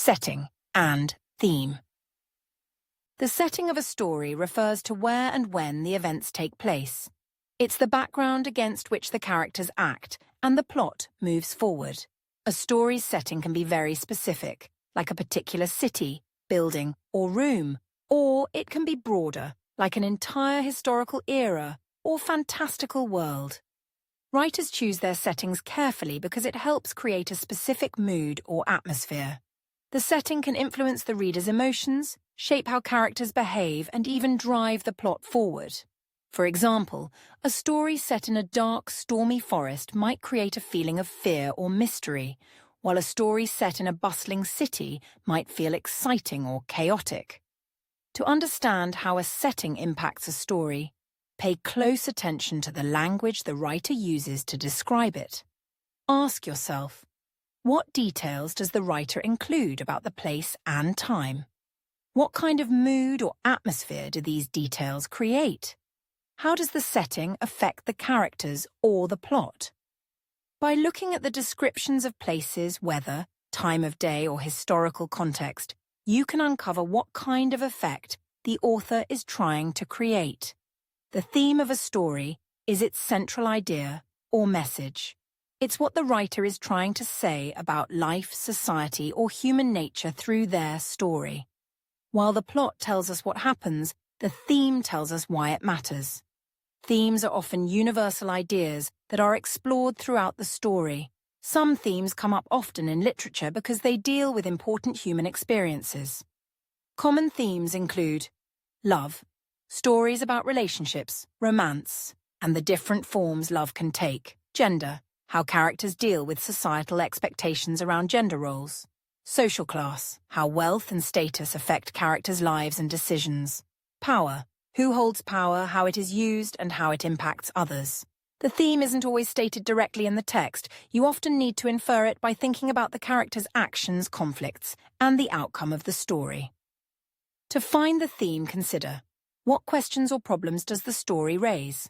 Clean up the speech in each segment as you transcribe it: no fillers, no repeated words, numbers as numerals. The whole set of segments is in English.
setting, and theme. The setting of a story refers to where and when the events take place. It's the background against which the characters act, and the plot moves forward. A story's setting can be very specific, like a particular city, building, or room, or it can be broader, like an entire historical era or fantastical world. Writers choose their settings carefully because it helps create a specific mood or atmosphere. The setting can influence the reader's emotions, shape how characters behave, and even drive the plot forward. For example, a story set in a dark, stormy forest might create a feeling of fear or mystery, while a story set in a bustling city might feel exciting or chaotic. To understand how a setting impacts a story, pay close attention to the language the writer uses to describe it. Ask yourself, what details does the writer include about the place and time? What kind of mood or atmosphere do these details create? How does the setting affect the characters or the plot? By looking at the descriptions of places, weather, time of day, or historical context, you can uncover what kind of effect the author is trying to create. The theme of a story is its central idea or message. It's what the writer is trying to say about life, society, or human nature through their story. While the plot tells us what happens, the theme tells us why it matters. Themes are often universal ideas that are explored throughout the story. Some themes come up often in literature because they deal with important human experiences. Common themes include love, stories about relationships, romance, and the different forms love can take, gender, how characters deal with societal expectations around gender roles, social class, how wealth and status affect characters' lives and decisions, power, who holds power, how it is used, and how it impacts others. The theme isn't always stated directly in the text. You often need to infer it by thinking about the characters' actions, conflicts, and the outcome of the story. To find the theme, consider: what questions or problems does the story raise?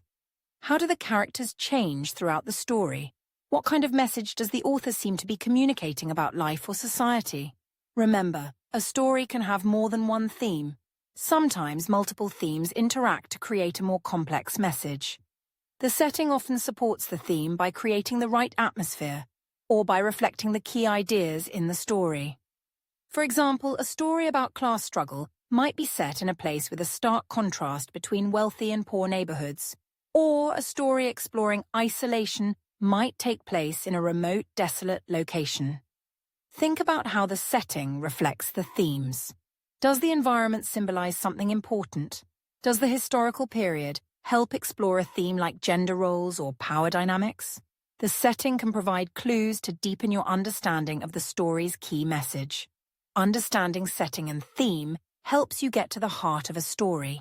How do the characters change throughout the story? What kind of message does the author seem to be communicating about life or society? Remember, a story can have more than one theme. Sometimes multiple themes interact to create a more complex message. The setting often supports the theme by creating the right atmosphere or by reflecting the key ideas in the story. For example, a story about class struggle might be set in a place with a stark contrast between wealthy and poor neighborhoods, or a story exploring isolation might take place in a remote, desolate location. Think about how the setting reflects the themes. Does the environment symbolize something important? Does the historical period help explore a theme like gender roles or power dynamics? The setting can provide clues to deepen your understanding of the story's key message. Understanding setting and theme helps you get to the heart of a story.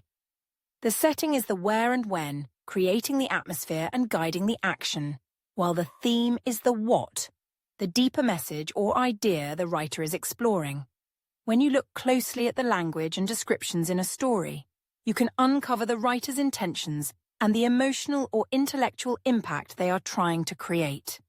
The setting is the where and when, creating the atmosphere and guiding the action, while the theme is the what, the deeper message or idea the writer is exploring. When you look closely at the language and descriptions in a story, you can uncover the writer's intentions and the emotional or intellectual impact they are trying to create.